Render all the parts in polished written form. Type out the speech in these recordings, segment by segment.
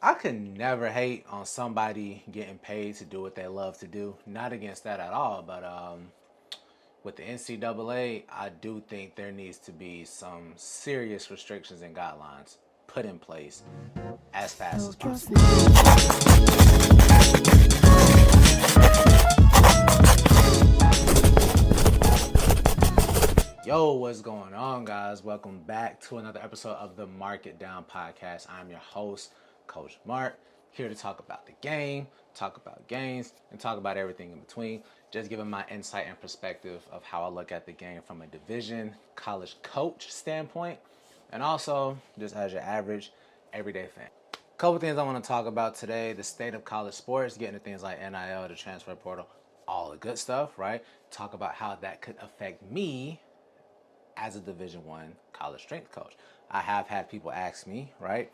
I could never hate on somebody getting paid to do what they love to do. Not against that at all, but with the NCAA, I do think there needs to be some serious restrictions and guidelines put in place as fast as possible. Yo, what's going on, guys? Welcome back to another episode of the Mark It Down podcast. I'm your host, Coach Mark, here to talk about the game, talk about games, and talk about everything in between. Just giving my insight and perspective of how I look at the game from a division college coach standpoint, and also just as your average everyday fan. Couple things I want to talk about today: the state of college sports, getting to things like NIL, the transfer portal, all the good stuff, right? Talk about how that could affect me as a Division I college strength coach. I have had people ask me, right,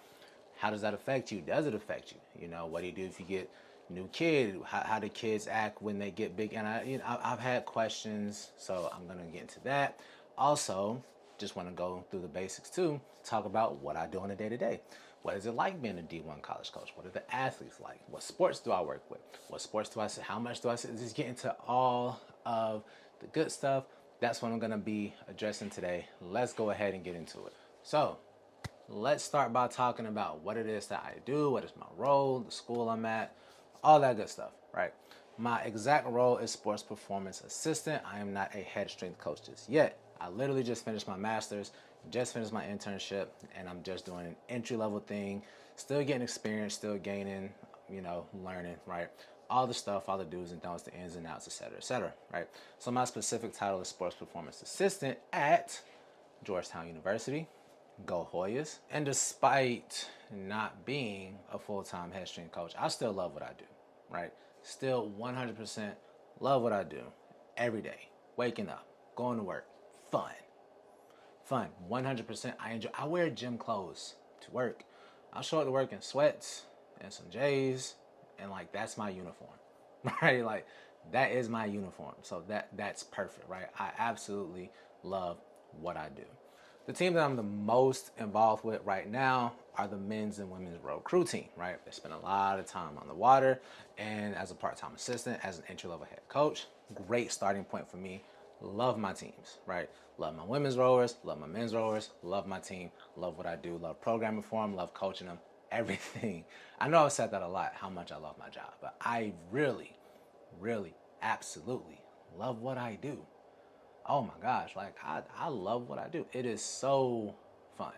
how does that affect you? Does it affect you? You know, what do you do if you get a new kid? How do kids act when they get big? And I've had questions, so I'm gonna get into that. Also, just want to go through the basics too. Talk about what I do on a day to day. What is it like being a D1 college coach? What are the athletes like? What sports do I work with? What sports do I see? How much do I see? Just get into all of the good stuff. That's what I'm going to be addressing today. Let's go ahead and get into it. So, let's start by talking about what it is that I do, what is my role, the school I'm at, all that good stuff, right? My exact role is sports performance assistant. I am not a head strength coach just yet. I literally just finished my master's, just finished my internship, and I'm just doing an entry-level thing, still getting experience, still gaining, learning, right? All the stuff, all the do's and don'ts, the ins and outs, et cetera, right? So my specific title is sports performance assistant at Georgetown University. Go Hoyas. And despite not being a full-time head strength coach, I still love what I do, right? Still 100% love what I do every day. Waking up, going to work, fun. 100%. I wear gym clothes to work. I'll show up to work in sweats and some J's, and like that's my uniform, right? Like that is my uniform. So that's perfect, right? I absolutely love what I do. The team that I'm the most involved with right now are the men's and women's road crew team, right? They spend a lot of time on the water, and as a part-time assistant, as an entry-level head coach, great starting point for me. Love my teams, right? Love my women's rowers, love my men's rowers, love my team, love what I do, love programming for them, love coaching them, everything. I know I've said that a lot, how much I love my job, but I really, absolutely love what I do. Oh my gosh, like I love what I do. It is so fun.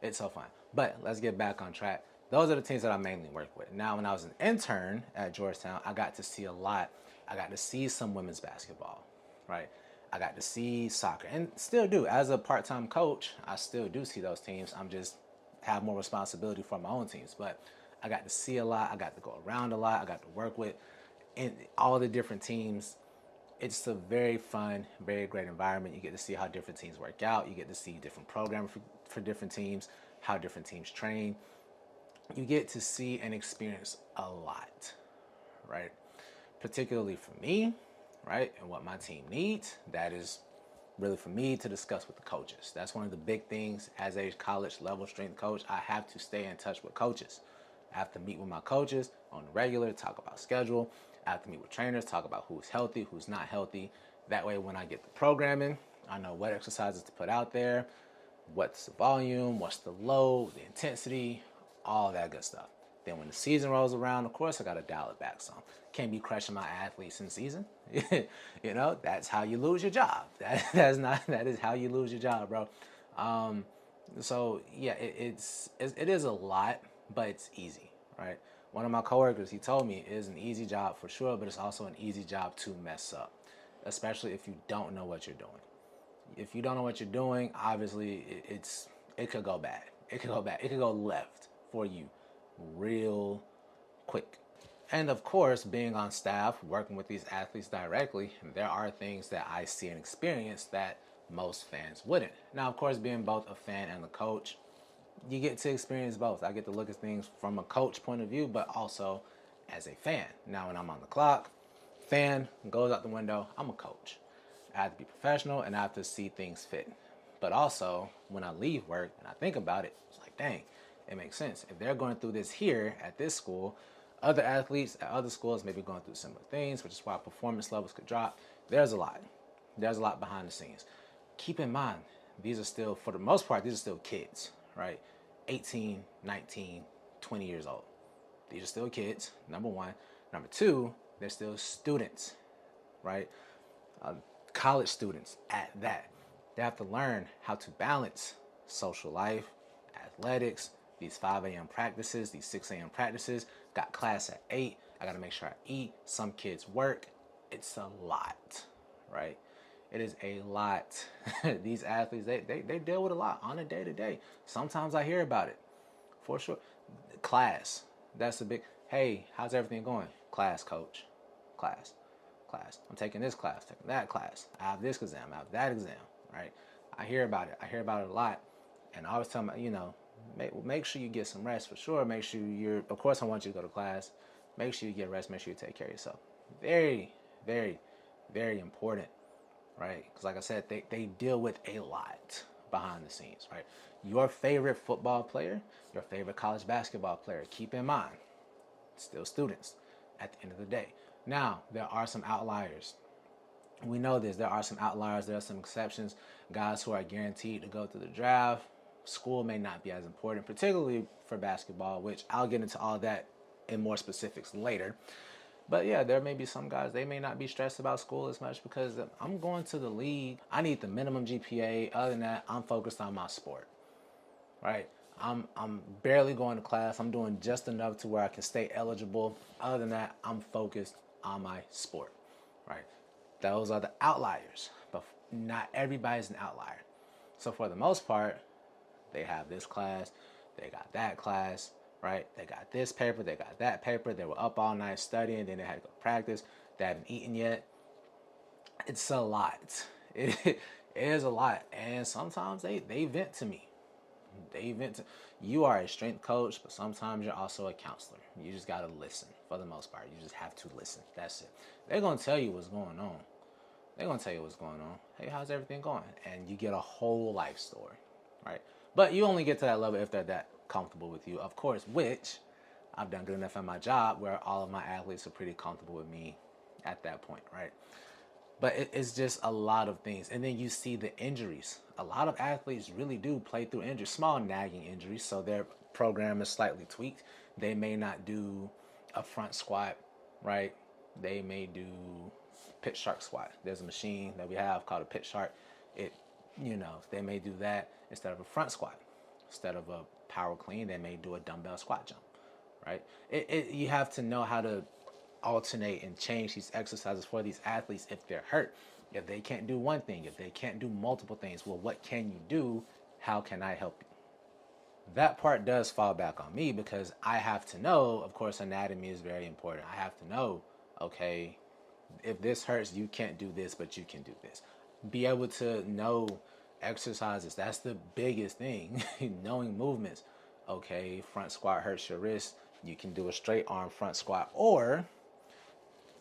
It's so fun. But let's get back on track. Those are the teams that I mainly work with. Now, when I was an intern at Georgetown, I got to see a lot. I got to see some women's basketball, right? I got to see soccer, and still do. As a part-time coach, I still do see those teams. I'm just have more responsibility for my own teams. But I got to see a lot. I got to go around a lot. I got to work with in all the different teams. It's a very fun, very great environment. You get to see how different teams work out. You get to see different programs for different teams, how different teams train. You get to see and experience a lot, right? Particularly for me, right? And what my team needs, that is really for me to discuss with the coaches. That's one of the big things as a college level strength coach. I have to stay in touch with coaches. I have to meet with my coaches on the regular, talk about schedule. I have to meet with trainers, talk about who's healthy, who's not healthy. That way, when I get the programming, I know what exercises to put out there, what's the volume, what's the load, the intensity, all that good stuff. Then when the season rolls around, of course, I got to dial it back some. Can't be crushing my athletes in season. That's how you lose your job. That is how you lose your job, bro. So yeah, it is a lot, but it's easy, right? One of my coworkers, he told me it is an easy job for sure, but it's also an easy job to mess up, especially if you don't know what you're doing. If you don't know what you're doing, obviously it could go bad. It could go bad. It could go left for you real quick. And of course, being on staff, working with these athletes directly, there are things that I see and experience that most fans wouldn't. Now, of course, being both a fan and a coach, you get to experience both. I get to look at things from a coach point of view, but also as a fan. Now, when I'm on the clock, fan goes out the window. I'm a coach. I have to be professional and I have to see things fit. But also, when I leave work and I think about it, it's like, dang, It makes sense. If they're going through this here at this school, other athletes at other schools may be going through similar things, which is why performance levels could drop. There's a lot. There's a lot behind the scenes. Keep in mind, these are still, for the most part, these are still kids, right? 18, 19, 20 years old. These are still kids, number one. Number two, they're still students, right? College students at that. They have to learn how to balance social life, athletics, these 5 a.m. practices, these 6 a.m. practices. Got class at 8. I got to make sure I eat. Some kids work. It's a lot, right? It is a lot. These athletes, they deal with a lot on a day-to-day. Sometimes I hear about it, for sure. Class, that's a big, hey, how's everything going? Class, coach. Class. I'm taking this class, taking that class. I have this exam, I have that exam, right? I hear about it. I hear about it a lot. And I always tell them, make sure you get some rest for sure. Make sure of course I want you to go to class. Make sure you get rest. Make sure you take care of yourself. Very, very, very important, right? Because like I said, they deal with a lot behind the scenes, right? Your favorite football player, your favorite college basketball player, keep in mind, still students at the end of the day. Now, there are some outliers. We know this. There are some outliers. There are some exceptions. Guys who are guaranteed to go to the draft. School may not be as important, particularly for basketball, which I'll get into all that in more specifics later. But yeah, there may be some guys, they may not be stressed about school as much because I'm going to the league. I need the minimum GPA. Other than that, I'm focused on my sport, right? I'm barely going to class. I'm doing just enough to where I can stay eligible. Other than that, I'm focused on my sport, right? Those are the outliers, but not everybody's an outlier. So for the most part, they have this class, they got that class, right? They got this paper, they got that paper. They were up all night studying, then they had to go practice. They haven't eaten yet. It's a lot. It is a lot. And sometimes they vent to me. You are a strength coach, but sometimes you're also a counselor. You just got to listen for the most part. You just have to listen. That's it. They're going to tell you what's going on. Hey, how's everything going? And you get a whole life story, right? But you only get to that level if they're that comfortable with you, of course, which I've done good enough at my job where all of my athletes are pretty comfortable with me at that point, right? But it's just a lot of things. And then you see the injuries. A lot of athletes really do play through injuries, small nagging injuries. So their program is slightly tweaked. They may not do a front squat, right? They may do pitch shark squat. There's a machine that we have called a pitch shark. They may do that instead of a front squat. Instead of a power clean, they may do a dumbbell squat jump, right? You have to know how to alternate and change these exercises for these athletes if they're hurt. If they can't do one thing, if they can't do multiple things, well, what can you do? How can I help you? That part does fall back on me because I have to know, of course, anatomy is very important. I have to know, okay, if this hurts, you can't do this, but you can do this. Be able to know exercises. That's the biggest thing. Knowing movements. Okay, front squat hurts your wrist. You can do a straight arm front squat, or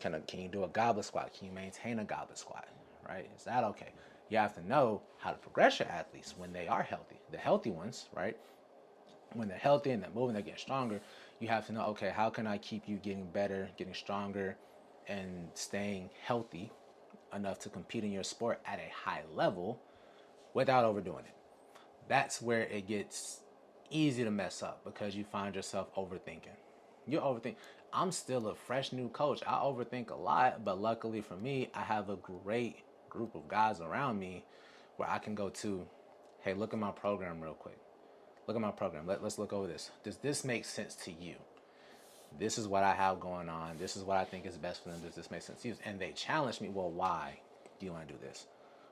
can you do a goblet squat? Can you maintain a goblet squat? Right? Is that okay? You have to know how to progress your athletes when they are healthy. The healthy ones, right? When they're healthy and they're moving, they're getting stronger. You have to know, okay, how can I keep you getting better, getting stronger, and staying healthy enough to compete in your sport at a high level without overdoing it? That's where it gets easy to mess up because you find yourself overthinking. You overthink. I'm still a fresh new coach. I overthink a lot, but luckily for me, I have a great group of guys around me where I can go to, hey, look at my program real quick. Look at my program. Let's look over this. Does this make sense to you? This is what I have going on. This is what I think is best for them. Does this make sense to you? And they challenge me, well, why do you want to do this?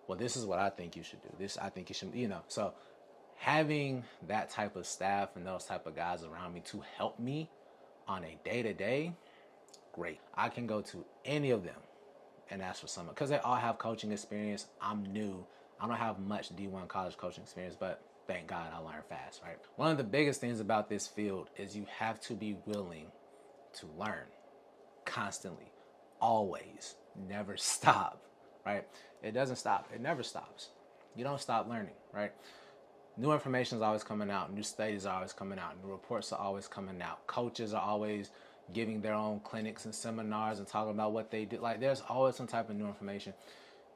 Well, this is what I think you should do. This, I think you should, So having that type of staff and those type of guys around me to help me on a day-to-day, great. I can go to any of them and ask for someone because they all have coaching experience. I'm new. I don't have much D1 college coaching experience, but thank God I learned fast, right? One of the biggest things about this field is you have to be willing to learn constantly, always, never stop, right? It doesn't stop. It never stops. You don't stop learning, right? New information is always coming out. New studies are always coming out. New reports are always coming out. Coaches are always giving their own clinics and seminars and talking about what they do. Like, there's always some type of new information.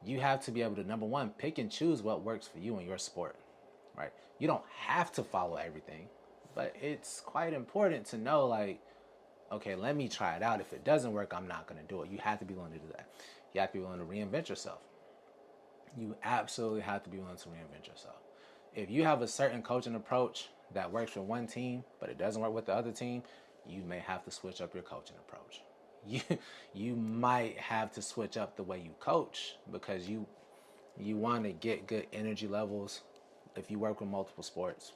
You have to be able to, number one, pick and choose what works for you in your sport, right? You don't have to follow everything, but it's quite important to know, like, okay, let me try it out. If it doesn't work, I'm not going to do it. You have to be willing to do that. You have to be willing to reinvent yourself. You absolutely have to be willing to reinvent yourself. If you have a certain coaching approach that works for one team, but it doesn't work with the other team, you may have to switch up your coaching approach. You might have to switch up the way you coach, because you want to get good energy levels if you work with multiple sports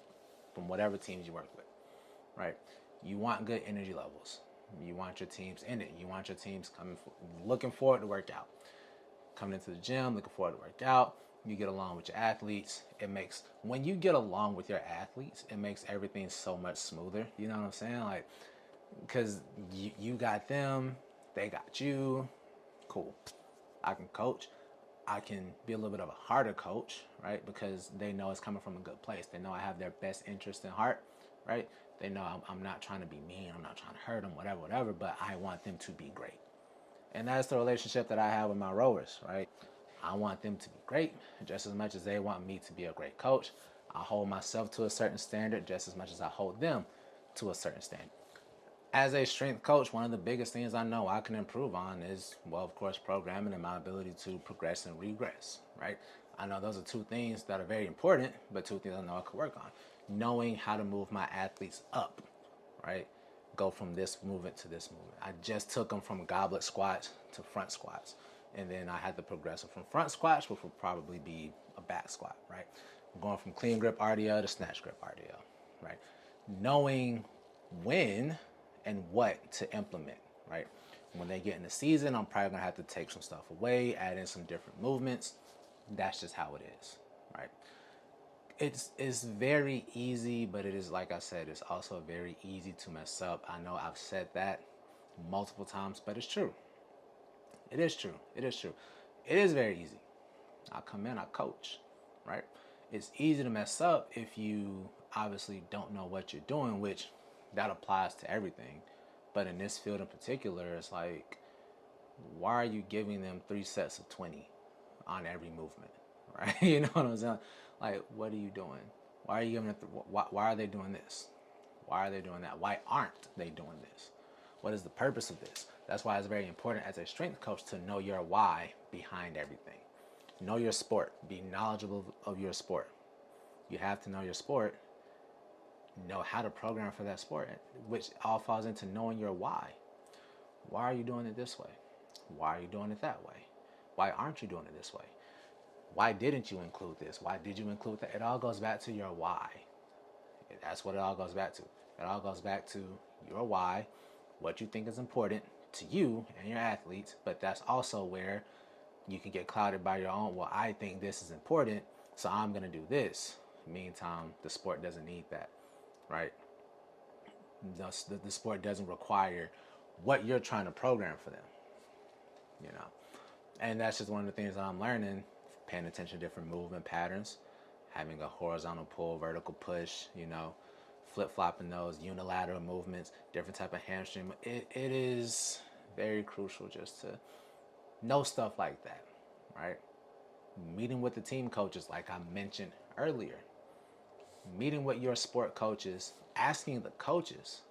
from whatever teams you work with, right? You want good energy levels. You want your teams in it. You want your teams looking forward to work out. Coming into the gym, looking forward to work out. You get along with your athletes. When you get along with your athletes, it makes everything so much smoother. You know what I'm saying? Like, because you got them, they got you. Cool. I can coach. I can be a little bit of a harder coach, right? Because they know it's coming from a good place. They know I have their best interest in heart, right? They know I'm not trying to be mean. I'm not trying to hurt them, whatever, but I want them to be great. And that's the relationship that I have with my rowers, right? I want them to be great just as much as they want me to be a great coach. I hold myself to a certain standard just as much as I hold them to a certain standard. As a strength coach, one of the biggest things I know I can improve on is, well, of course, programming and my ability to progress and regress, right? I know those are two things that are very important, but two things I know I could work on. Knowing how to move my athletes up, right? Go from this movement to this movement. I just took them from goblet squats to front squats. And then I had to progress them from front squats, which will probably be a back squat, right? I'm going from clean grip RDL to snatch grip RDL, right? Knowing when and what to implement, right? When they get in the season, I'm probably gonna have to take some stuff away, add in some different movements. That's just how it is, right? It's very easy, but it is, like I said, it's also very easy to mess up. I know I've said that multiple times, but it's true. It is true. It is true. It is very easy. I come in, I coach, right? It's easy to mess up if you obviously don't know what you're doing, which that applies to everything. But in this field in particular, it's like, why are you giving them 3 sets of 20 on every movement, right? You know what I'm saying? Like, what are you doing? Why are you giving it? Why are they doing this? Why are they doing that? Why aren't they doing this? What is the purpose of this? That's why it's very important as a strength coach to know your why behind everything. Know your sport. Be knowledgeable of your sport. You have to know your sport. Know how to program for that sport, which all falls into knowing your why. Why are you doing it this way? Why are you doing it that way? Why aren't you doing it this way? Why didn't you include this? Why did you include that? It all goes back to your why. That's what it all goes back to. It all goes back to your why, what you think is important to you and your athletes, but that's also where you can get clouded by your own, well, I think this is important, so I'm going to do this. Meantime, the sport doesn't need that, right? The sport doesn't require what you're trying to program for them, you know? And that's just one of the things that I'm learning, paying attention to different movement patterns, having a horizontal pull, vertical push, you know, flip-flopping those unilateral movements, different type of hamstring. It is very crucial just to know stuff like that, right? Meeting with the team coaches, like I mentioned earlier. Meeting with your sport coaches, asking the coaches,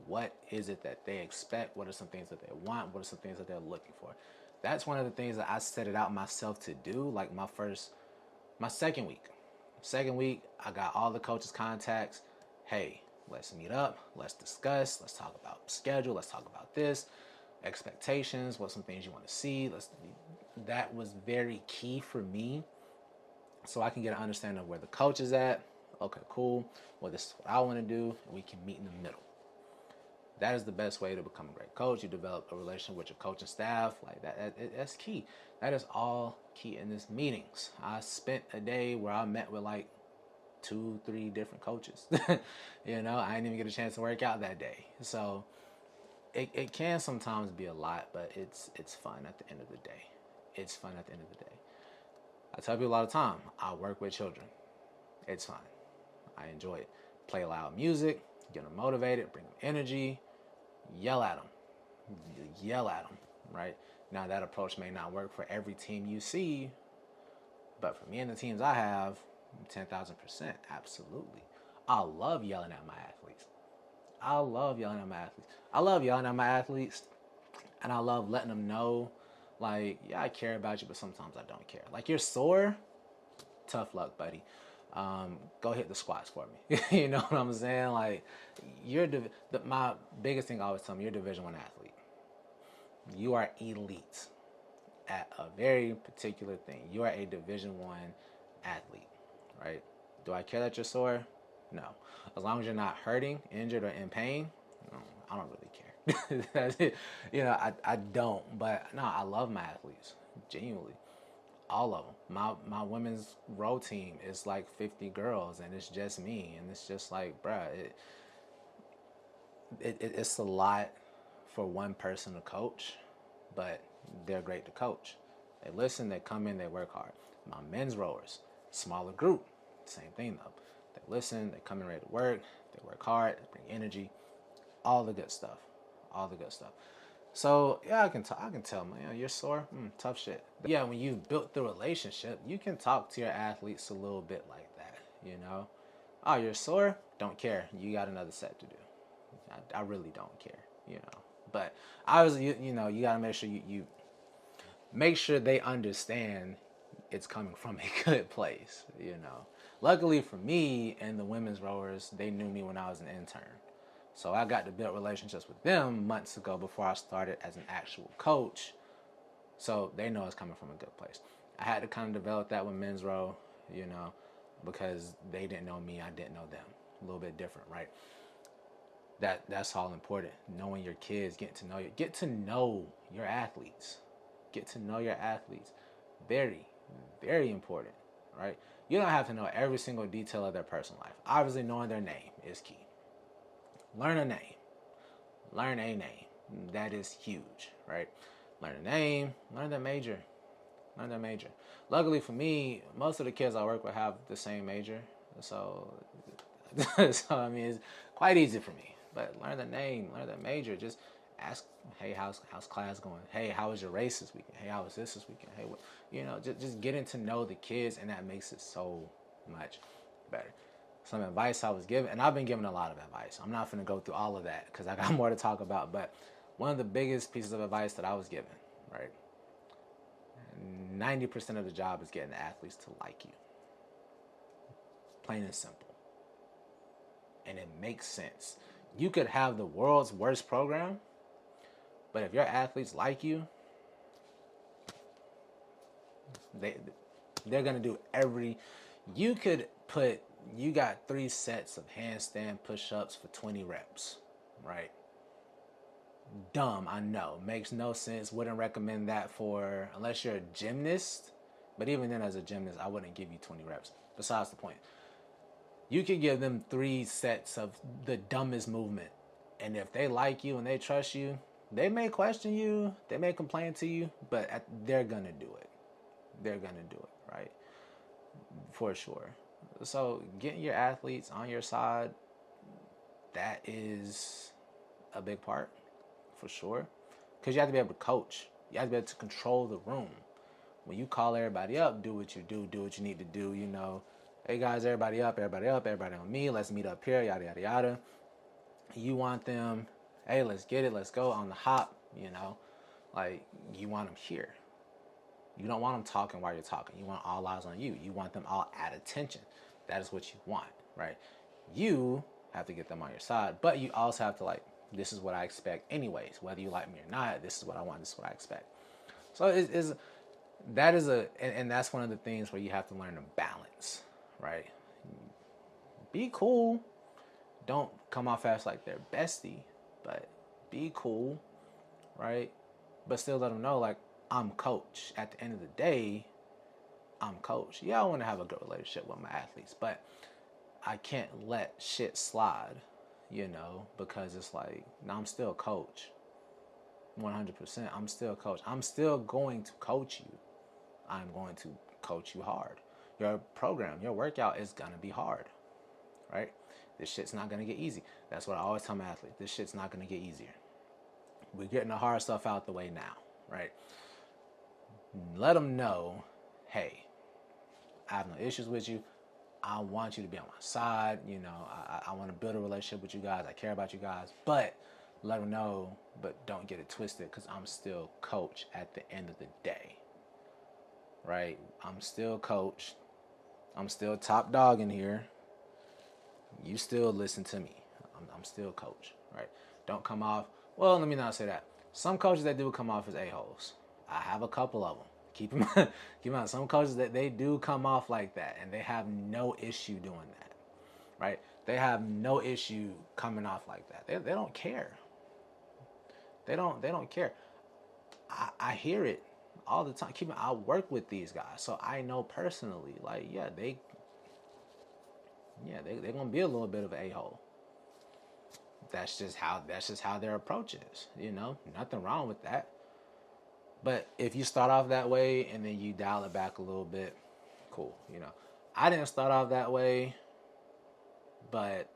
what is it that they expect? What are some things that they want? What are some things that they're looking for? That's one of the things that I set it out myself to do, like my second week. Second week, I got all the coaches' contacts. Hey, let's meet up. Let's discuss. Let's talk about schedule. Let's talk about this. Expectations. What some things you want to see. That was very key for me, so I can get an understanding of where the coach is at. Okay, cool. Well, this is what I want to do, and we can meet in the middle. That is the best way to become a great coach. You develop a relationship with your coaching staff. Like that's key. That is all key in this meetings. I spent a day where I met with like 2-3 different coaches. You know, I didn't even get a chance to work out that day. So it can sometimes be a lot, but it's fun at the end of the day. It's fun at the end of the day. I tell people a lot of time, I work with children. It's fun. I enjoy it. Play loud music, get them motivated, bring them energy, yell at them. Yell at them, right? Now, that approach may not work for every team you see, but for me and the teams I have, 10,000%, absolutely. I love yelling at my athletes. I love yelling at my athletes. I love yelling at my athletes, and I love letting them know, like, yeah, I care about you, but sometimes I don't care. Like, you're sore, tough luck, buddy. Go hit the squats for me. You know what I'm saying? Like, my biggest thing I always tell them, you're a Division I athlete. You are elite at a very particular thing. You are a Division I athlete, right? Do I care that you're sore? No. As long as you're not hurting, injured, or in pain, no, I don't really care. That's it. You know, I don't. But no, I love my athletes, genuinely. All of them. My women's row team is like 50 girls, and it's just me. And it's just like, bruh, it's a lot for one person to coach, but they're great to coach. They listen, they come in, they work hard. My men's rowers, smaller group, same thing though. They listen, they come in ready to work, they work hard, they bring energy, all the good stuff, all the good stuff. So yeah, I can tell, man, you're sore, tough shit. Yeah, when you've built the relationship, you can talk to your athletes a little bit like that, you know. Oh, you're sore? Don't care. You got another set to do. I really don't care, you know. But obviously, you know, you gotta make sure you make sure they understand it's coming from a good place, you know. Luckily for me and the women's rowers, they knew me when I was an intern. So I got to build relationships with them months ago before I started as an actual coach. So they know it's coming from a good place. I had to kind of develop that with men's row, you know, because they didn't know me, I didn't know them. A little bit different, right? That's all important. Knowing your kids, get to know your athletes. Get to know your athletes. Very, very important, right? You don't have to know every single detail of their personal life. Obviously, knowing their name is key. Learn a name. Learn a name. That is huge, right? Learn a name. Learn their major. Learn their major. Luckily for me, most of the kids I work with have the same major. So I mean, it's quite easy for me. But learn the name, learn the major. Just ask, hey, how's class going? Hey, how was your race this weekend? Hey, how was this weekend? Hey, what, you know, just getting to know the kids, and that makes it so much better. Some advice I was given, and I've been given a lot of advice. I'm not going to go through all of that because I got more to talk about. But one of the biggest pieces of advice that I was given, right? 90% of the job is getting the athletes to like you. Plain and simple. And it makes sense. You could have the world's worst program, but if your athletes like you, they're gonna do you got 3 sets of handstand push-ups for 20 reps, right? Dumb, I know, makes no sense. Wouldn't recommend that unless you're a gymnast, but even then as a gymnast, I wouldn't give you 20 reps. Besides the point. You could give them 3 sets of the dumbest movement. And if they like you and they trust you, they may question you, they may complain to you, but they're going to do it. They're going to do it, right? For sure. So getting your athletes on your side, that is a big part, for sure. Because you have to be able to coach. You have to be able to control the room. When you call everybody up, do what you do what you need to do, you know. Hey guys, everybody everybody on me, let's meet up here, yada, yada, yada. You want them, hey, let's get it, let's go on the hop, you know. Like, you want them here. You don't want them talking while you're talking. You want all eyes on you. You want them all at attention. That is what you want, right? You have to get them on your side, but you also have to, this is what I expect anyways. Whether you like me or not, this is what I want, this is what I expect. So and that's one of the things where you have to learn to balance, right? Be cool. Don't come off as like their bestie, but be cool, right? But still let them know, I'm coach. At the end of the day, I'm coach. Yeah, I want to have a good relationship with my athletes, but I can't let shit slide, you know, because it's no, I'm still coach. 100%. I'm still coach. I'm still going to coach you. I'm going to coach you hard. Your program, your workout is going to be hard, right? This shit's not gonna get easy. That's what I always tell my athletes. This shit's not gonna get easier. We're getting the hard stuff out the way now, right? Let them know, hey, I have no issues with you. I want you to be on my side. You know, I want to build a relationship with you guys. I care about you guys. But let them know, but don't get it twisted, because I'm still coach at the end of the day, right? I'm still coach. I'm still top dog in here. You still listen to me. I'm still coach, right? Don't come off, well, let me not say that. Some coaches that do come off as a-holes. I have a couple of them. Keep in mind, some coaches that they do come off like that, and they have no issue doing that, right? They have no issue coming off like that. They don't care. They don't care. I hear it all the time. I work with these guys, so I know personally. Like, they're gonna be a little bit of a hole. That's just how their approach is. You know, nothing wrong with that. But if you start off that way and then you dial it back a little bit, cool. You know, I didn't start off that way, but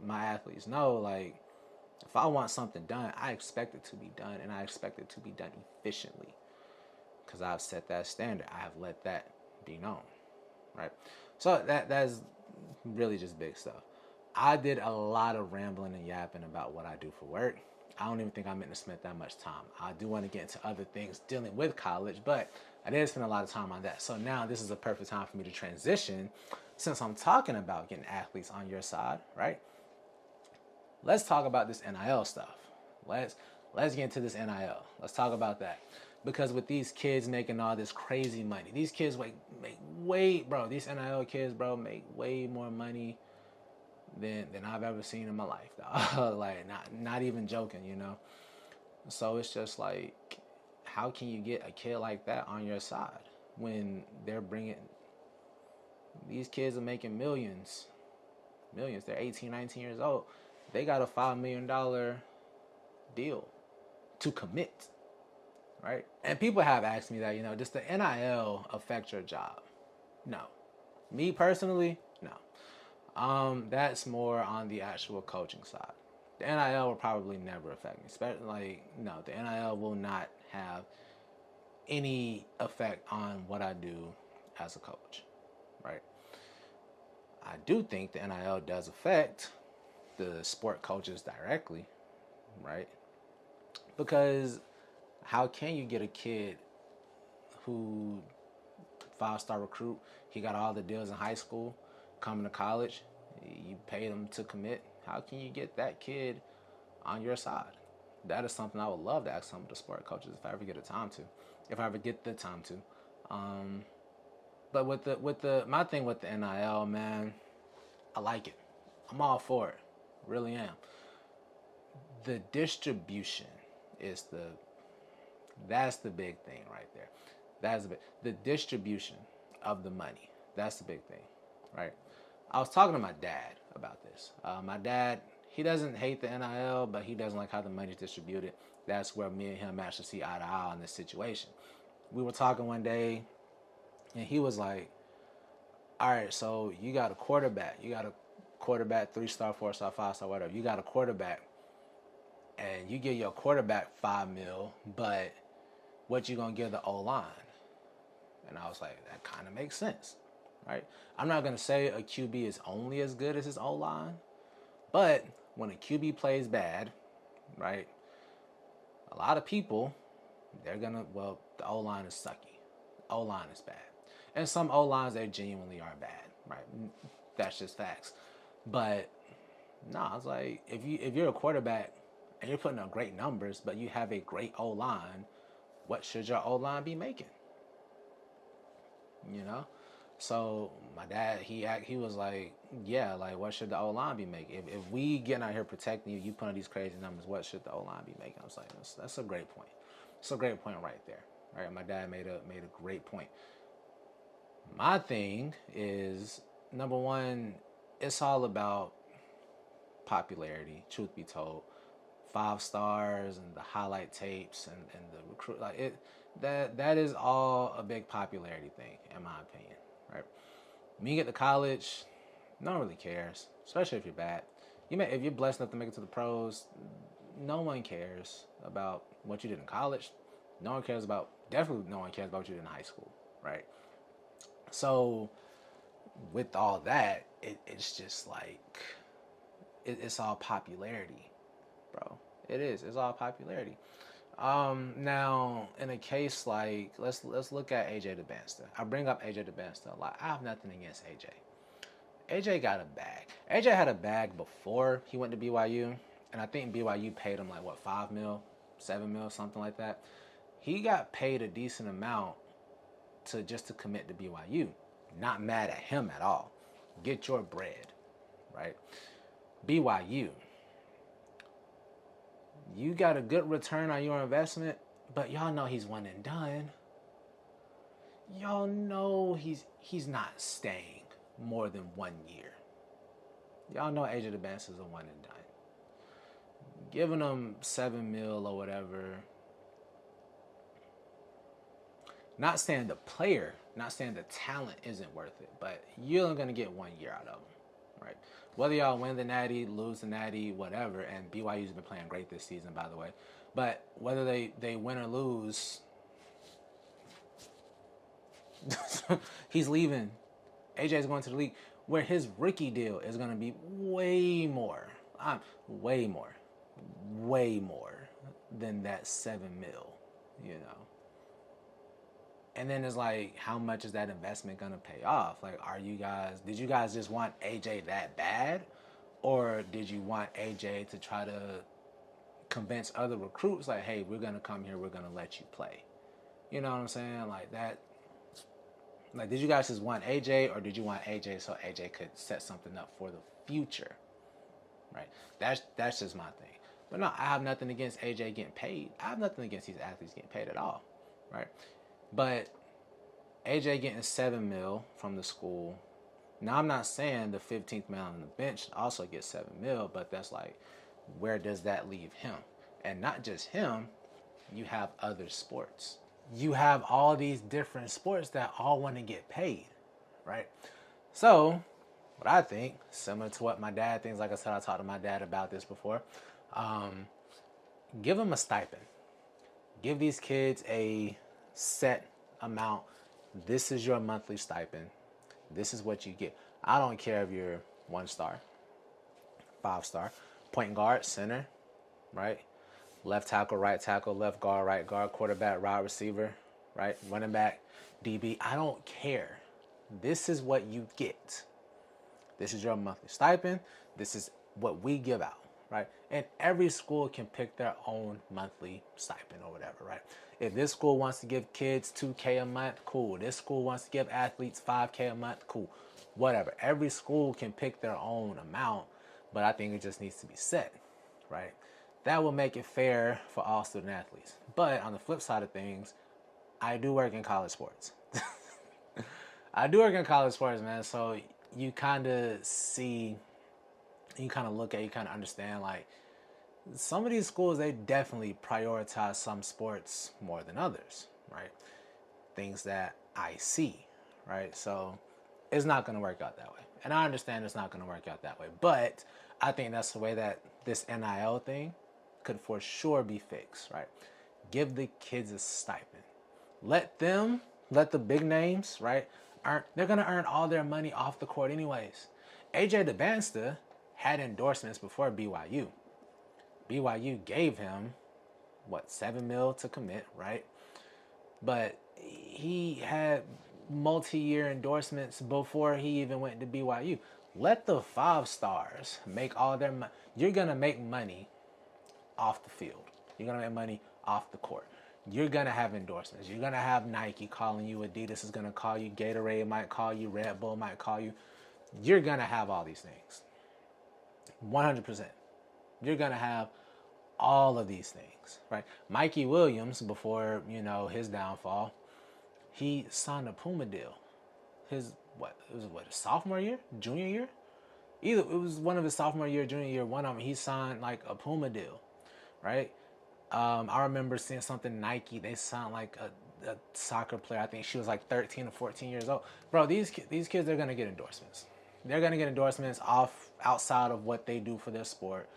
my athletes know, like, if I want something done, I expect it to be done, and I expect it to be done efficiently, because I've set that standard. I have let that be known, right? So that's really just big stuff. I did a lot of rambling and yapping about what I do for work. I don't even think I meant to spend that much time. I do want to get into other things dealing with college, but I did spend a lot of time on that. So now this is a perfect time for me to transition, since I'm talking about getting athletes on your side, right? Let's talk about this NIL stuff. Let's get into this NIL. Let's talk about that. Because with these kids making all this crazy money, these kids make way, bro, these NIL kids, bro, make way more money than I've ever seen in my life, dog. Like, not even joking, you know? So it's just like, how can you get a kid like that on your side when they're bringing, these kids are making millions. They're 18, 19 years old. They got a $5 million deal to commit, right? And people have asked me that, you know, does the NIL affect your job? No. Me personally, no. That's more on the actual coaching side. The NIL will probably never affect me. Especially, no, the NIL will not have any effect on what I do as a coach, right? I do think the NIL does affect the sport coaches directly, right? Because how can you get a kid who 5-star recruit, he got all the deals in high school, coming to college, you pay them to commit. How can you get that kid on your side? That is something I would love to ask some of the sport coaches if I ever get the time to. But with the my thing with the NIL, man, I like it. I'm all for it. Really am. The distribution is that's the big thing right there. That's the distribution of the money. That's the big thing, right? I was talking to my dad about this. My dad, he doesn't hate the NIL, but he doesn't like how the money's distributed. That's where me and him actually see eye to eye on this situation. We were talking one day, and he was like, all right, so you got a quarterback. 3-star, 4-star, 5-star, whatever. You got a quarterback, and you give your quarterback $5 million, but what you gonna give the O-line? And I was like, that kind of makes sense, right? I'm not gonna say a QB is only as good as his O-line, but when a QB plays bad, right, a lot of people, the O-line is sucky. O-line is bad. And some O-lines, they genuinely are bad, right? That's just facts. But I was like, if you're a quarterback and you're putting up great numbers, but you have a great O-line, what should your O-line be making? You know? So my dad, he was like, yeah, like, what should the O-line be making? If we getting out here protecting you, you putting these crazy numbers, what should the O-line be making? I was like, that's a great point. It's a great point right there. All right, my dad made a great point. My thing is, number one, it's all about popularity, truth be told. 5 stars and the highlight tapes and the recruit, like it, that is all a big popularity thing, in my opinion, right? Me get to college, No one really cares, especially if you're bad. If you're blessed enough to make it to the pros, no one cares about what you did in college. Definitely no one cares about what you did in high school, right? So with all that, it's just like it's all popularity, bro. It is. It's all popularity. Now in a case like let's look at AJ DeBanster. I bring up AJ DeBanster a lot. I have nothing against AJ. AJ got a bag. AJ had a bag before he went to BYU, and I think BYU paid him like what 5 mil, 7 mil, something like that. He got paid a decent amount to commit to BYU. Not mad at him at all. Get your bread, right? BYU. You got a good return on your investment, but y'all know he's one and done. Y'all know he's not staying more than 1 year. Y'all know AJ DeBanster is a one and done. Giving him 7 mil or whatever. Not saying the player, not saying the talent isn't worth it, but you're only gonna get 1 year out of him, right? Whether y'all win the Natty, lose the Natty, whatever, and BYU's been playing great this season, by the way. But whether they win or lose, he's leaving. AJ's going to the league where his rookie deal is going to be way more than that 7 mil, you know. And then it's like, how much is that investment going to pay off? Like, did you guys just want AJ that bad? Or did you want AJ to try to convince other recruits, like, hey, we're going to come here, we're going to let you play? You know what I'm saying? Like that. Like, did you guys just want AJ, or did you want AJ so AJ could set something up for the future? Right? That's just my thing. But no, I have nothing against AJ getting paid. I have nothing against these athletes getting paid at all. Right? But AJ getting 7 mil from the school. Now, I'm not saying the 15th man on the bench also gets 7 mil, but that's like, where does that leave him? And not just him, you have other sports. You have all these different sports that all want to get paid, right? So, what I think, similar to what my dad thinks, like I said, I talked to my dad about this before, give them a stipend. Give these kids a set amount. This is your monthly stipend. This is what you get. I don't care if you're 1 star, 5 star, point guard, center, right? Left tackle, right tackle, left guard, right guard, quarterback, wide receiver, right? Running back, DB. I don't care. This is what you get. This is your monthly stipend. This is what we give out, right? And every school can pick their own monthly stipend or whatever, right? If this school wants to give kids $2K a month, cool. This school wants to give athletes $5K a month, cool. Whatever. Every school can pick their own amount, but I think it just needs to be set, right? That will make it fair for all student athletes. But on the flip side of things, I do work in college sports. I do work in college sports, man. So you kind of see, you kind of look at, you kind of understand, like, some of these schools, they definitely prioritize some sports more than others, right? Things that I see, right? So it's not going to work out that way. And I understand it's not going to work out that way. But I think that's the way that this NIL thing could for sure be fixed, right? Give the kids a stipend. Let the big names, right, they're going to earn all their money off the court anyways. AJ DeBanster had endorsements before BYU. BYU gave him, 7 mil to commit, right? But he had multi-year endorsements before he even went to BYU. Let the 5 stars make all their money. You're going to make money off the field. You're going to make money off the court. You're going to have endorsements. You're going to have Nike calling you. Adidas is going to call you. Gatorade might call you. Red Bull might call you. You're going to have all these things. 100%. You're going to have all of these things, right? Mikey Williams, before, his downfall, he signed a Puma deal. His sophomore year? Junior year? Either it was one of his sophomore year, junior year, one of them, he signed like a Puma deal, right? I remember seeing something Nike, they signed like a soccer player. I think she was like 13 or 14 years old. Bro, these kids are going to get endorsements. They're gonna get endorsements off outside of what they do for their sport.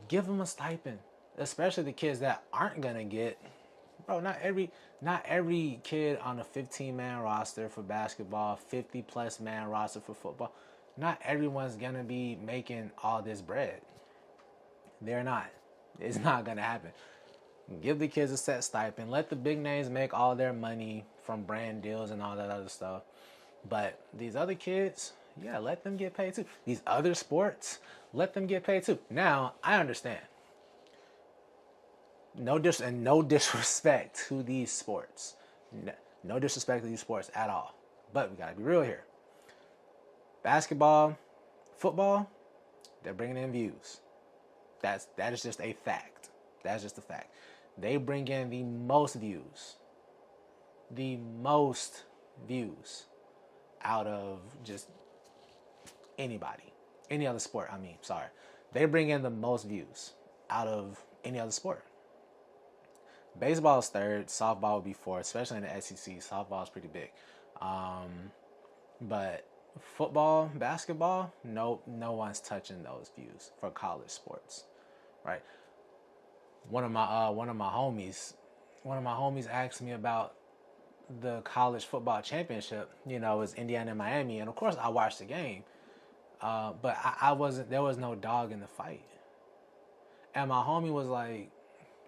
Give them a stipend, especially the kids that aren't gonna get. Bro, not every kid on a 15-man roster for basketball, 50+ man roster for football. Not everyone's gonna be making all this bread. They're not. It's not gonna happen. Give the kids a set stipend. Let the big names make all their money from brand deals and all that other stuff. But these other kids, yeah, let them get paid too. These other sports, let them get paid too. Now, I understand. No disrespect to these sports. No disrespect to these sports at all. But we gotta be real here. Basketball, football, they're bringing in views. That is just a fact. That's just a fact. They bring in the most views. The most views out of just anybody. Any other sport, sorry. They bring in the most views out of any other sport. Baseball is third, softball would be fourth, especially in the SEC. Softball is pretty big. But football, basketball, no one's touching those views for college sports, right? One of my homies asked me about the college football championship. It was Indiana and Miami, and of course I watched the game, but I wasn't. There was no dog in the fight, and my homie was like,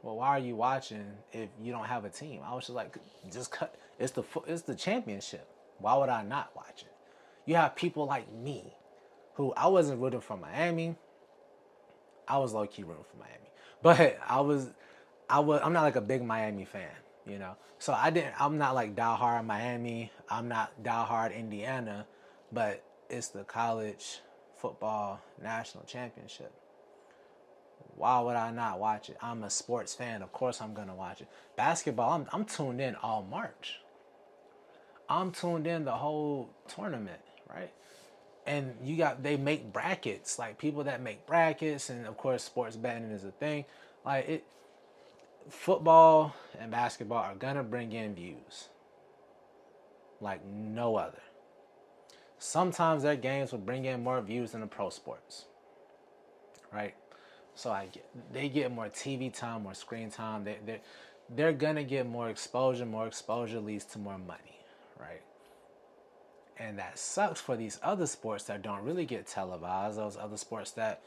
"Well, why are you watching if you don't have a team?" I was just like, "Just cut. It's the championship. Why would I not watch it?" You have people like me, who I wasn't rooting for Miami. I was low key rooting for Miami, but I'm not like a big Miami fan, So I'm not like diehard Miami. I'm not diehard Indiana, but it's the college football national championship. Why would I not watch it? I'm a sports fan. Of course I'm gonna watch it. Basketball, I'm tuned in all March. I'm tuned in the whole tournament, right? And they make brackets, like people that make brackets, and of course sports betting is a thing. Football and basketball are gonna bring in views like no other. Sometimes their games will bring in more views than the pro sports, right? So they get more TV time, more screen time. They're gonna get more exposure. More exposure leads to more money, right? And that sucks for these other sports that don't really get televised. Those other sports that,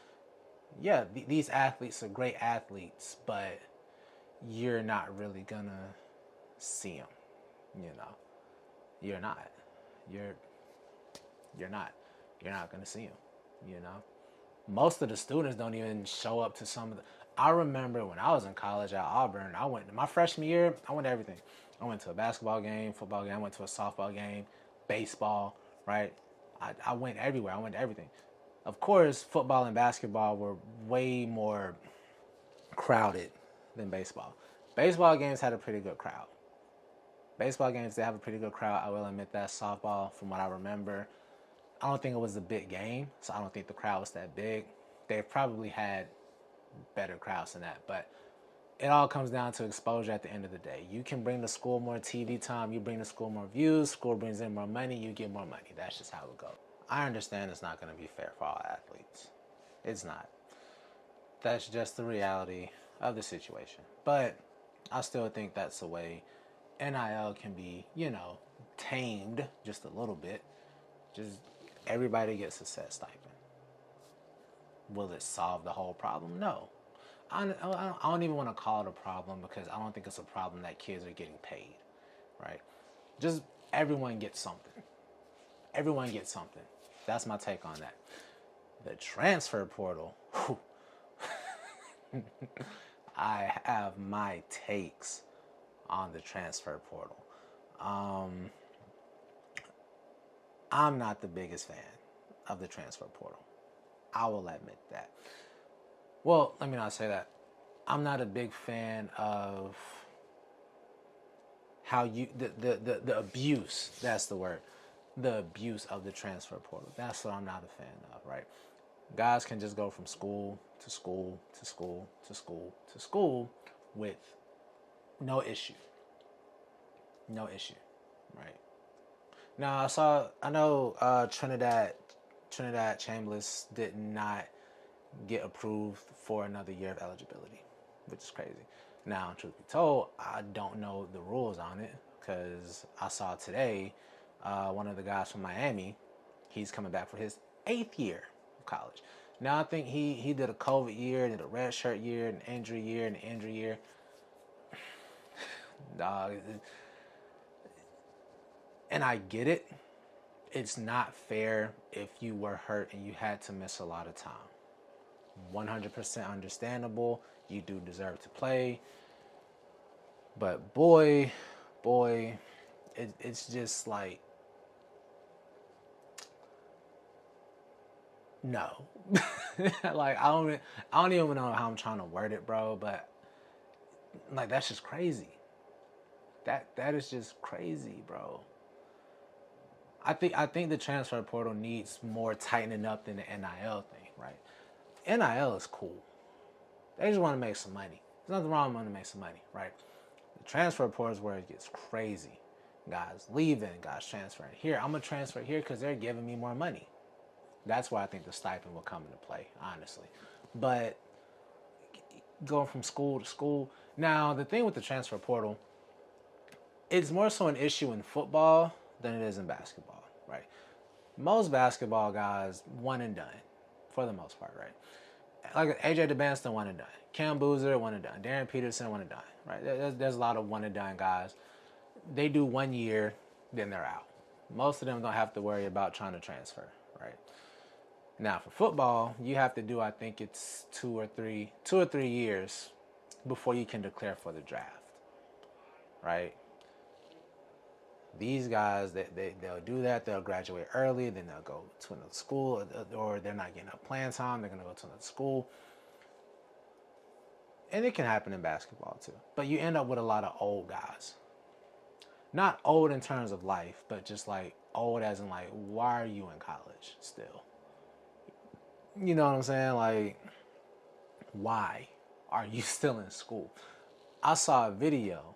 yeah, these athletes are great athletes, but you're not really gonna see them. You're not. You're not. You're not gonna see them. Most of the students don't even show up to some of the. I remember when I was in college at Auburn, I went my freshman year. I went to everything. I went to a basketball game, football game. I went to a softball game, baseball. Right? I went everywhere. I went to everything. Of course, football and basketball were way more crowded than baseball. Baseball games had a pretty good crowd. Baseball games, they have a pretty good crowd. I will admit that. Softball, from what I remember, I don't think it was a big game, so I don't think the crowd was that big. They've probably had better crowds than that, but it all comes down to exposure at the end of the day. You can bring the school more TV time, you bring the school more views, school brings in more money, you get more money. That's just how it goes. I understand it's not going to be fair for all athletes. It's not. That's just the reality of the situation. But I still think that's the way NIL can be, tamed just a little bit. Just everybody gets a set stipend. Will it solve the whole problem? No. I don't even want to call it a problem because I don't think it's a problem that kids are getting paid, right? Just everyone gets something. Everyone gets something. That's my take on that. The transfer portal, I have my takes on the transfer portal. I'm not the biggest fan of the transfer portal. I will admit that. Well, let me not say that. I'm not a big fan of how the abuse, that's the word. The abuse of the transfer portal. That's what I'm not a fan of, right? Guys can just go from school to school to school to school to school with no issue. No issue, right? Now I know Trinidad Trinidad Chambliss did not get approved for another year of eligibility, which is crazy. Now, truth be told, I don't know the rules on it because I saw today one of the guys from Miami, he's coming back for his 8th year of college. Now, I think he did a COVID year, did a red shirt year, an injury year, and an injury year. Dog, and I get it. It's not fair if you were hurt and you had to miss a lot of time. 100% understandable. You do deserve to play. But boy, it's just like, no. Like, I don't even know how I'm trying to word it, bro, but like, that's just crazy. That is just crazy, bro. I think the transfer portal needs more tightening up than the NIL thing, right? NIL is cool. They just want to make some money. There's nothing wrong with wanting to make some money, right? The transfer portal is where it gets crazy. Guys leaving, guys transferring here. I'm going to transfer here because they're giving me more money. That's why I think the stipend will come into play, honestly. But going from school to school. Now, the thing with the transfer portal, it's more so an issue in football than it is in basketball, right? Most basketball guys, one and done, for the most part, right? Like AJ DeBanston, one and done. Cam Boozer, one and done. Darren Peterson, one and done, right? There's a lot of one and done guys. They do 1 year, then they're out. Most of them don't have to worry about trying to transfer, right? Now for football, you have to do, I think it's 2 or 3 years before you can declare for the draft, right? These guys, they'll do that. They'll graduate early, then they'll go to another school, or they're not getting enough playing time. They're going to go to another school. And it can happen in basketball too. But you end up with a lot of old guys. Not old in terms of life, but just like old as in like, why are you in college still? You know what I'm saying? Like, why are you still in school? I saw a video.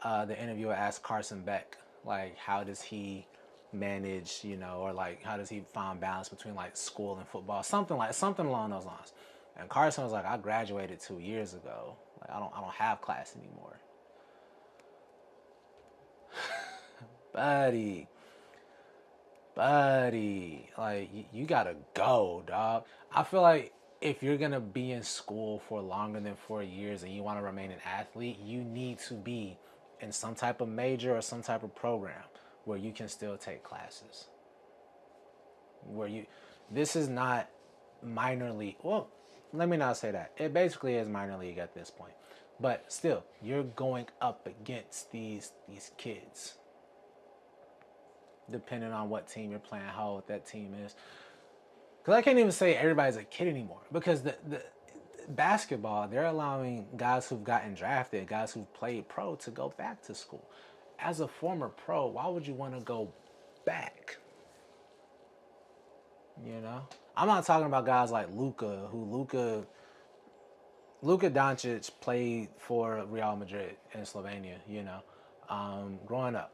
The interviewer asked Carson Beck, like, how does he manage, you know, or like, how does he find balance between like school and football? Something along those lines. And Carson was like, I graduated 2 years ago. Like, I don't have class anymore. buddy, like, you gotta go, dog. I feel like if you're gonna be in school for longer than 4 years and you want to remain an athlete, you need to be in some type of major or some type of program where you can still take classes. This is not minor league. Well, let me not say that. It basically is minor league at this point. But still, you're going up against these kids. Depending on what team you're playing, how old that team is. Because I can't even say everybody's a kid anymore. Because the basketball, they're allowing guys who've gotten drafted, guys who've played pro, to go back to school. As a former pro, why would you want to go back? You know? I'm not talking about guys like Luka Doncic played for Real Madrid in Slovenia, you know, growing up.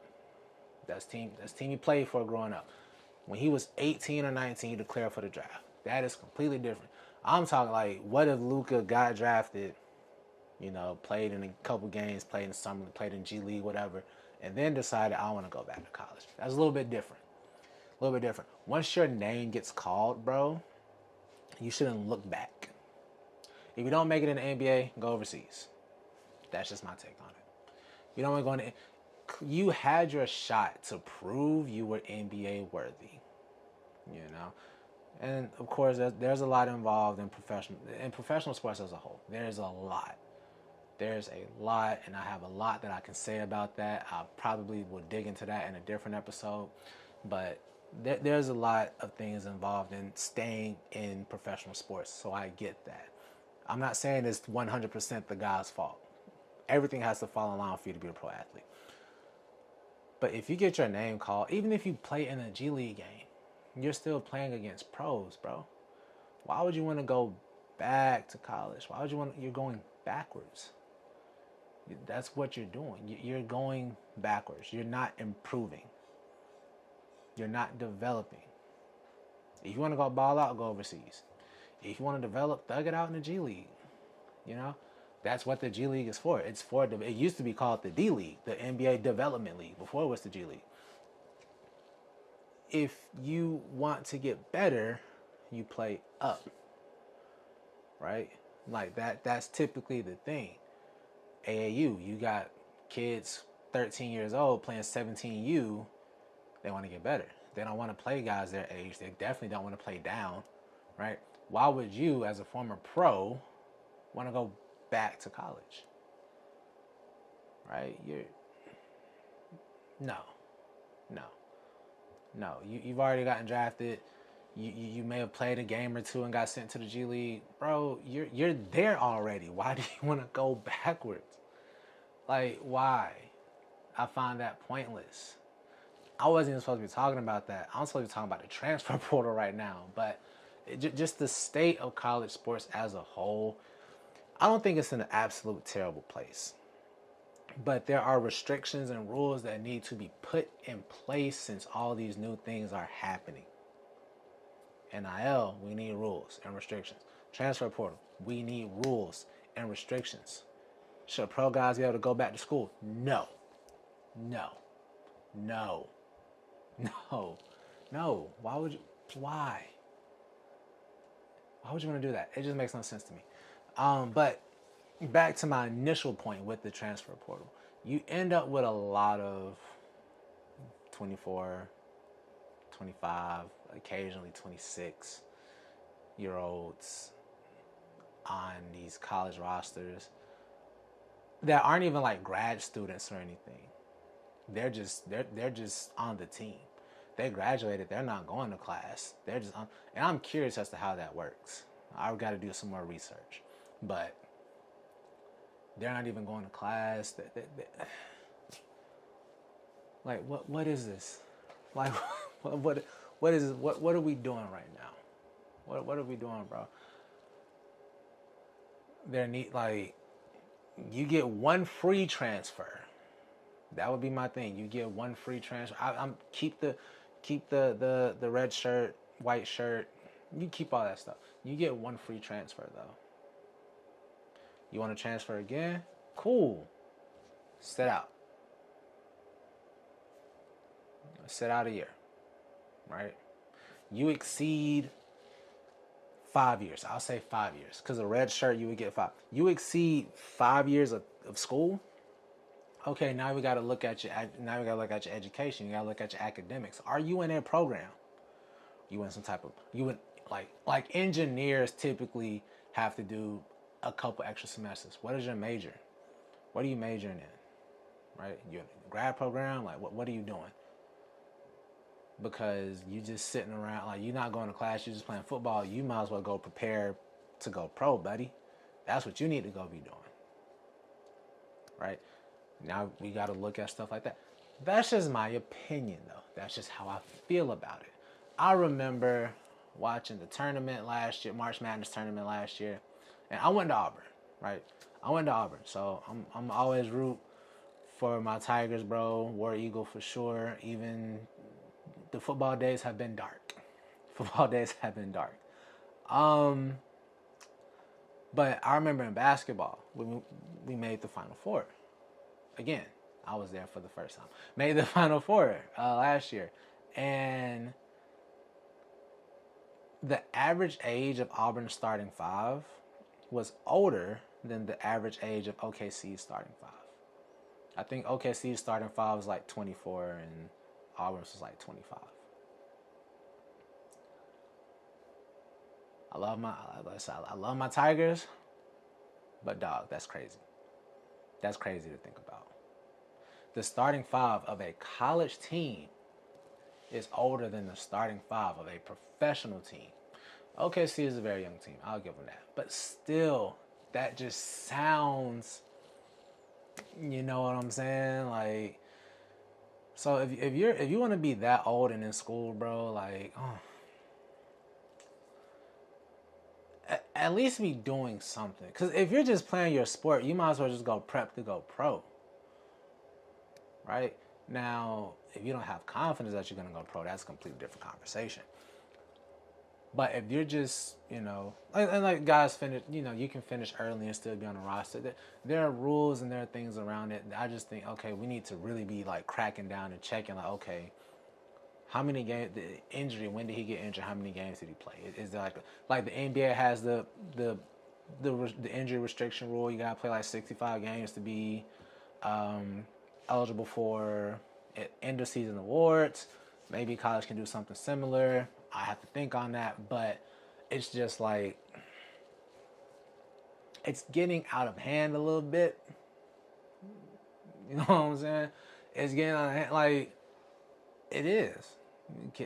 That's team he played for growing up. When he was 18 or 19, he declared for the draft. That is completely different. I'm talking like, what if Luka got drafted, you know, played in a couple games, played in summer, played in G League, whatever, and then decided, I want to go back to college. That's a little bit different. Once your name gets called, bro, you shouldn't look back. If you don't make it in the NBA, go overseas. That's just my take on it. You don't want to go in. You had your shot to prove you were NBA worthy, you know? And of course, there's a lot involved in professional sports as a whole. There's a lot, and I have a lot that I can say about that. I probably will dig into that in a different episode, but there's a lot of things involved in staying in professional sports, so I get that. I'm not saying it's 100% the guy's fault. Everything has to fall in line for you to be a pro athlete. But if you get your name called, even if you play in a G League game, you're still playing against pros, bro. Why would you want to go back to college? You're going backwards. That's what you're doing. You're going backwards. You're not improving. You're not developing. If you want to go ball out, go overseas. If you want to develop, thug it out in the G League. You know, that's what the G League is for. It's for it used to be called the D League, the NBA Development League. Before it was the G League. If you want to get better, you play up, right? Like that's typically the thing. AAU, you got kids 13 years old playing 17U. They want to get better. They don't want to play guys their age. They definitely don't want to play down, right? Why would you, as a former pro, want to go back to college? Right? No. You've already gotten drafted. You may have played a game or two and got sent to the G League. Bro, you're there already. Why do you want to go backwards? Like, why? I find that pointless. I wasn't even supposed to be talking about that. I'm supposed to be talking about the transfer portal right now. But just the state of college sports as a whole, I don't think it's in an absolute terrible place. But there are restrictions and rules that need to be put in place since all these new things are happening. NIL, we need rules and restrictions. Transfer portal, we need rules and restrictions. Should pro guys be able to go back to school? No. Why would you want to do that? It just makes no sense to me. But back to my initial point with the transfer portal. You end up with a lot of 24, 25, occasionally 26-year-olds on these college rosters that aren't even like grad students or anything. They're just on the team. They graduated. They're not going to class. They're just on. And I'm curious as to how that works. I've got to do some more research. But they're not even going to class. Like, what is this? Like, what is this? What are we doing right now? What are we doing, bro? You get one free transfer. That would be my thing. You get one free transfer. I'm keep the red shirt, white shirt. You keep all that stuff. You get one free transfer though. You want to transfer again? Cool. Sit out. Sit out a year. Right? You exceed 5 years. I'll say 5 years. Because a red shirt, you would get 5. You exceed 5 years of school. Okay, now we got to look at your education. You got to look at your academics. Are you in a program? You in some type of like engineers typically have to do a couple extra semesters. What is your major? What are you majoring in? Right? You're in a grad program. Like what are you doing? Because you just sitting around, like you're not going to class, you're just playing football. You might as well go prepare to go pro, buddy. That's what you need to go be doing. Right? Now we got to look at stuff like that. That's just my opinion, though. That's just how I feel about it. I remember watching the tournament last year, March Madness tournament last year, and I went to Auburn, right? I went to Auburn, so I'm always root for my Tigers, bro. War Eagle for sure. Even the football days have been dark. But I remember in basketball, we made the Final Four. Again, I was there for the first time. Made the Final Four last year. And the average age of Auburn's starting five was older than the average age of OKC's starting five. I think OKC's starting five was like 24 and Auburn's was like 25. I love my Tigers, but dog, that's crazy. That's crazy to think about. The starting five of a college team is older than the starting five of a professional team. OKC is a very young team. I'll give them that. But still, that just sounds, you know what I'm saying? Like, so if you want to be that old and in school, bro, like, at least be doing something. Because if you're just playing your sport, you might as well just go prep to go pro. Right? Now, if you don't have confidence that you're going to go pro, that's a completely different conversation. But if you're just, and like guys finish, you can finish early and still be on the roster. There are rules and there are things around it. I just think, okay, we need to really be like cracking down and checking, like, okay, how many games, the injury, when did he get injured? How many games did he play? Is there like the NBA has the injury restriction rule? You gotta play like 65 games to be eligible for end of season awards. Maybe college can do something similar. I have to think on that, but it's just like it's getting out of hand a little bit. You know what I'm saying? It's getting out of hand, like it is.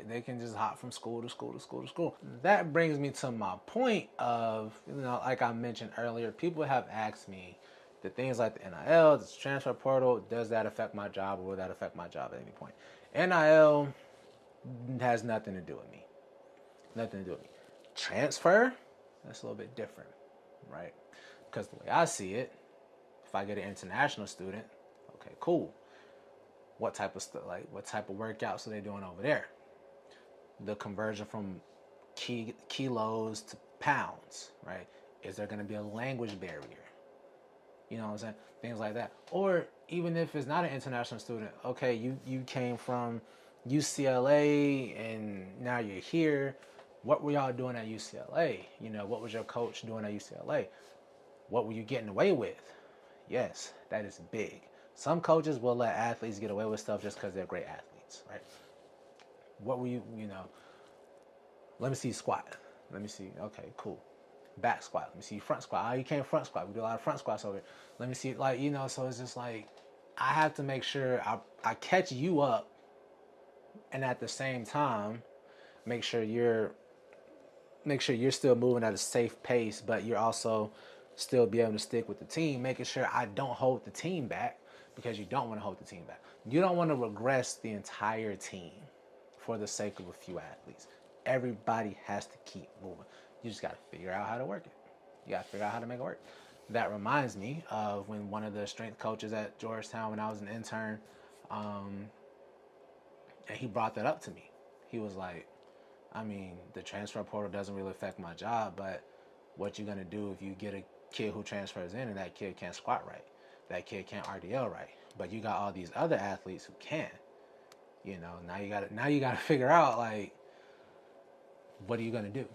They can just hop from school to school to school to school. That brings me to my point of, like I mentioned earlier, people have asked me the things like the NIL, the transfer portal, does that affect my job, or will that affect my job at any point? NIL has nothing to do with me. Nothing to do with me. Transfer, that's a little bit different, right? Because the way I see it, if I get an international student, okay, cool. What type of what type of workouts are they doing over there? The conversion from kilos to pounds, right? Is there going to be a language barrier? You know what I'm saying? Things like that. Or even if it's not an international student, okay, you came from UCLA and now you're here. What were y'all doing at UCLA? What was your coach doing at UCLA? What were you getting away with? Yes, that is big. Some coaches will let athletes get away with stuff just because they're great athletes, right? What were you, let me see squat. Let me see, okay, cool. Back squat. Let me see front squat. Oh, you can't front squat. We do a lot of front squats over here. Let me see, so it's just like, I have to make sure I catch you up, and at the same time, make sure you're still moving at a safe pace, but you're also still be able to stick with the team, making sure I don't hold the team back, because you don't want to hold the team back. You don't want to regress the entire team for the sake of a few athletes. Everybody has to keep moving. You just got to figure out how to work it. You got to figure out how to make it work. That reminds me of when one of the strength coaches at Georgetown, when I was an intern, and he brought that up to me. He was like, the transfer portal doesn't really affect my job, but what you gonna do if you get a kid who transfers in and that kid can't squat right, that kid can't RDL right, but you got all these other athletes who can. Now you gotta figure out, like, what are you gonna do,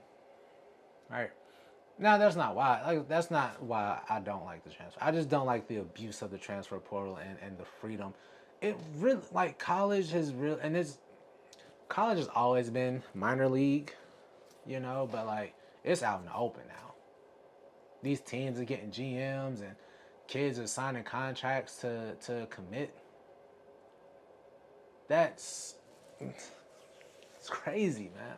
right? Now that's not why I don't like the transfer. I just don't like the abuse of the transfer portal and the freedom. It really, like, college has always been minor league, but like it's out in the open now. These teams are getting GMs and kids are signing contracts to commit. It's crazy, man.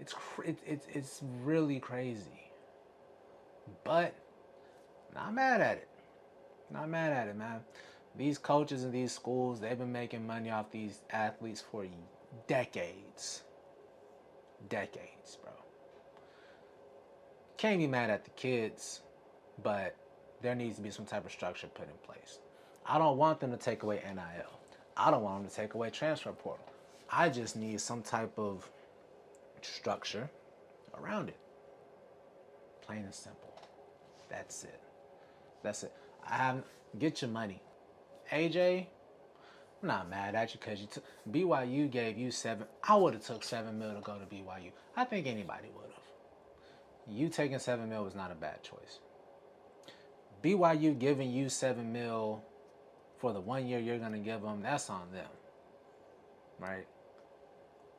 It's really crazy. But not mad at it. Not mad at it, man. These coaches in these schools, they've been making money off these athletes for decades. Decades, bro. Can't be mad at the kids, but there needs to be some type of structure put in place. I don't want them to take away NIL. I don't want them to take away transfer portal. I just need some type of structure around it. Plain and simple. That's it. Get your money. AJ, I'm not mad at you because BYU gave you $7. I would have took $7 million to go to BYU. I think anybody would have. You taking $7 million was not a bad choice. BYU giving you $7 million for the 1 year you're gonna give them, that's on them, right?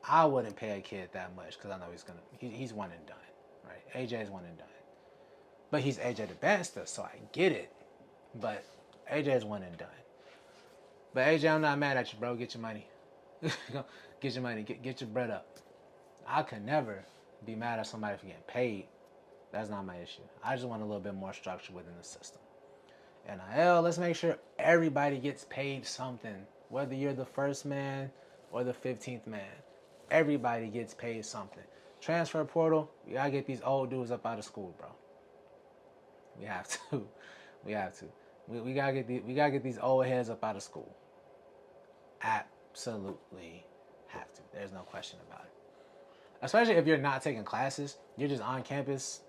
I wouldn't pay a kid that much because I know he's one and done, right? AJ's one and done, but he's AJ the Banster, so I get it. But AJ's one and done. But AJ, I'm not mad at you, bro. Get your money. Get your money. Get your bread up. I could never be mad at somebody for getting paid. That's not my issue. I just want a little bit more structure within the system. NIL, let's make sure everybody gets paid something. Whether you're the first man or the 15th man. Everybody gets paid something. Transfer portal, we gotta get these old dudes up out of school, bro. We have to. We gotta get these old heads up out of school. Absolutely have to. There's no question about it. Especially if you're not taking classes, you're just on campus,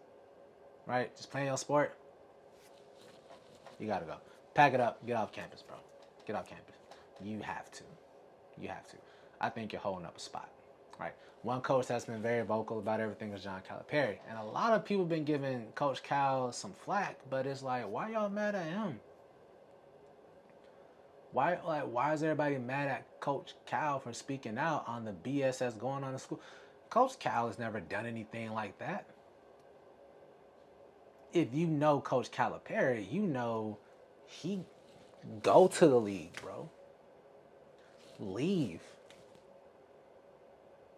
right? Just playing your sport. You gotta go. Pack it up. Get off campus, bro. Get off campus. You have to. You have to. I think you're holding up a spot, right? One coach that's been very vocal about everything is John Calipari. And a lot of people been giving Coach Cal some flack, but it's like, why y'all mad at him? Why is everybody mad at Coach Cal for speaking out on the BS that's going on in school? Coach Cal has never done anything like that. If you know Coach Calipari, you know he go to the league, bro. Leave.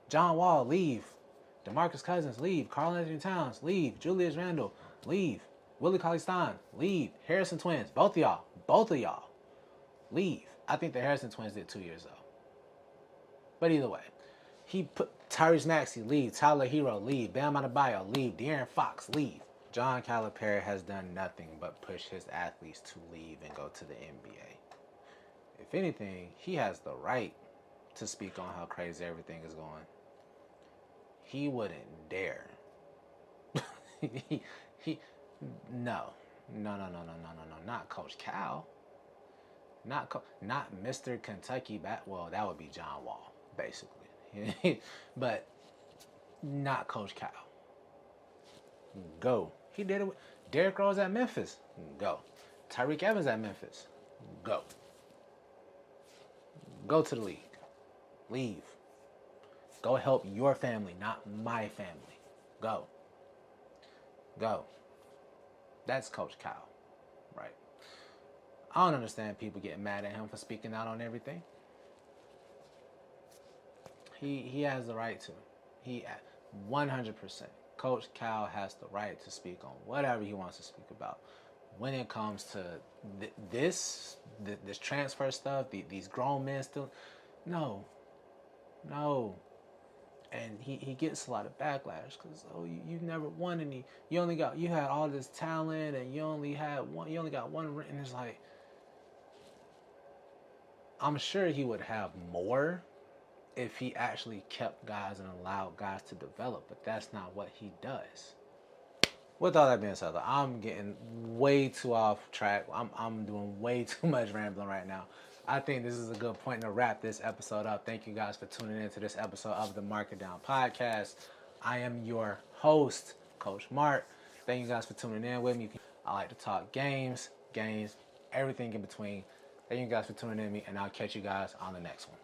John Wall, leave. DeMarcus Cousins, leave. Karl-Anthony Towns, leave. Julius Randle, leave. Willie Cauley-Stein, leave. Harrison Twins, both of y'all, leave. I think the Harrison Twins did 2 years though. But either way, he put Tyrese Maxey, leave. Tyler Hero, leave. Bam Adebayo, leave. De'Aaron Fox, leave. John Calipari has done nothing but push his athletes to leave and go to the NBA. If anything, he has the right to speak on how crazy everything is going. He wouldn't dare. No, not Coach Cal. Not Mr. Kentucky well, that would be John Wall, basically. But not Coach Cal. Go. He did it with Derrick Rose at Memphis. Go. Tyreke Evans at Memphis. Go. Go to the league. Leave. Go help your family, not my family. Go. Go. That's Coach Cal, right? I don't understand people getting mad at him for speaking out on everything. He has the right to. He 100%. Coach Cal has the right to speak on whatever he wants to speak about. When it comes to this transfer stuff, these grown men still, no. And he gets a lot of backlash because you've never won any. You had all this talent and you only got one ring. And it's like, I'm sure he would have more if he actually kept guys and allowed guys to develop, but that's not what he does. With all that being said, I'm getting way too off track. I'm doing way too much rambling right now. I think this is a good point to wrap this episode up. Thank you guys for tuning in to this episode of the Mark It Down Podcast. I am your host, Coach Mark. Thank you guys for tuning in with me. I like to talk games, everything in between. Thank you guys for tuning in with me, and I'll catch you guys on the next one.